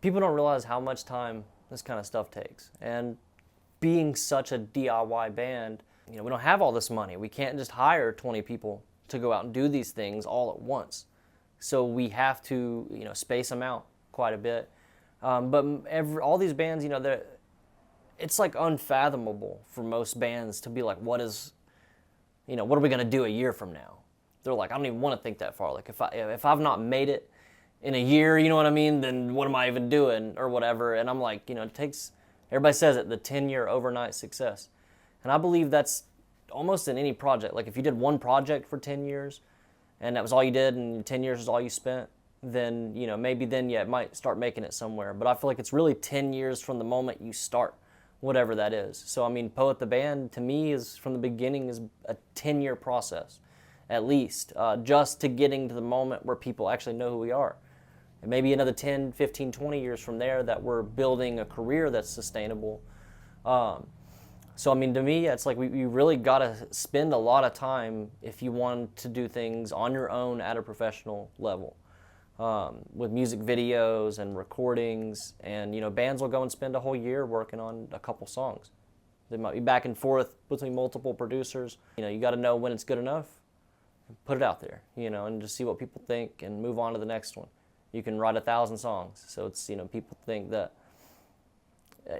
People don't realize how much time this kind of stuff takes. And being such a DIY band, we don't have all this money. We can't just hire 20 people to go out and do these things all at once. So we have to, space them out quite a bit. But all these bands, it's like unfathomable for most bands to be like, what are we gonna do a year from now? They're like, I don't even want to think that far. Like if I've not made it in a year, you know what I mean? Then what am I even doing or whatever? And I'm like, it takes. Everybody says it, the 10-year overnight success, and I believe that's almost in any project. Like if you did one project for 10 years, and that was all you did, and 10 years is all you spent, then maybe then it might start making it somewhere. But I feel like it's really 10 years from the moment you start, whatever that is. So I mean, Poet the band to me is from the beginning is a 10-year process, at least, just to getting to the moment where people actually know who we are. And maybe another 10, 15, 20 years from there that we're building a career that's sustainable. So I mean, to me, it's like we really got to spend a lot of time if you want to do things on your own at a professional level, with music videos and recordings. And bands will go and spend a whole year working on a couple songs. They might be back and forth between multiple producers. You got to know when it's good enough, put it out there, and just see what people think and move on to the next one. You can write 1,000 songs, so it's people think that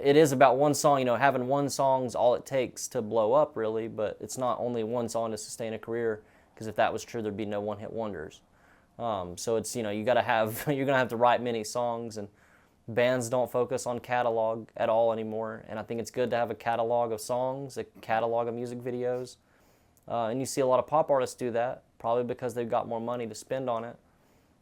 it is about one song. Having one song's all it takes to blow up, really. But it's not only one song to sustain a career, because if that was true, there'd be no one-hit wonders. So it's you got to have you're gonna have to write many songs, and bands don't focus on catalog at all anymore. And I think it's good to have a catalog of songs, a catalog of music videos, and you see a lot of pop artists do that, probably because they've got more money to spend on it.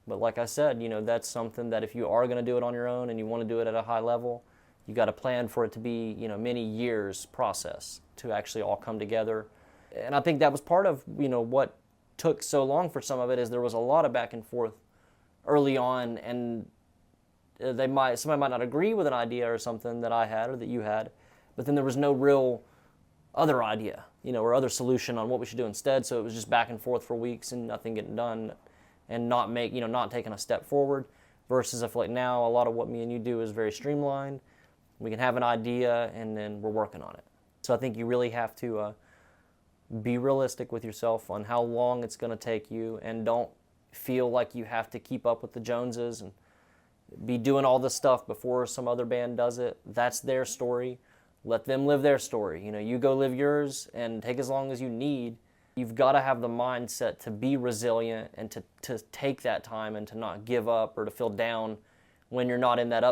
But like I said, that's something that if you are going to do it on your own and you want to do it at a high level, you got to plan for it to be, many years process to actually all come together. And I think that was part of, what took so long for some of it, is there was a lot of back and forth early on, and somebody might not agree with an idea or something that I had or that you had, but then there was no real other idea, or other solution on what we should do instead. So it was just back and forth for weeks and nothing getting done, and not taking a step forward. Versus I feel like now a lot of what me and you do is very streamlined. We can have an idea and then we're working on it. So I think you really have to be realistic with yourself on how long it's going to take you, and don't feel like you have to keep up with the Joneses and be doing all this stuff before some other band does it. That's their story. Let them live their story. You go live yours and take as long as you need. You've got to have the mindset to be resilient and to take that time and to not give up or to feel down when you're not in that up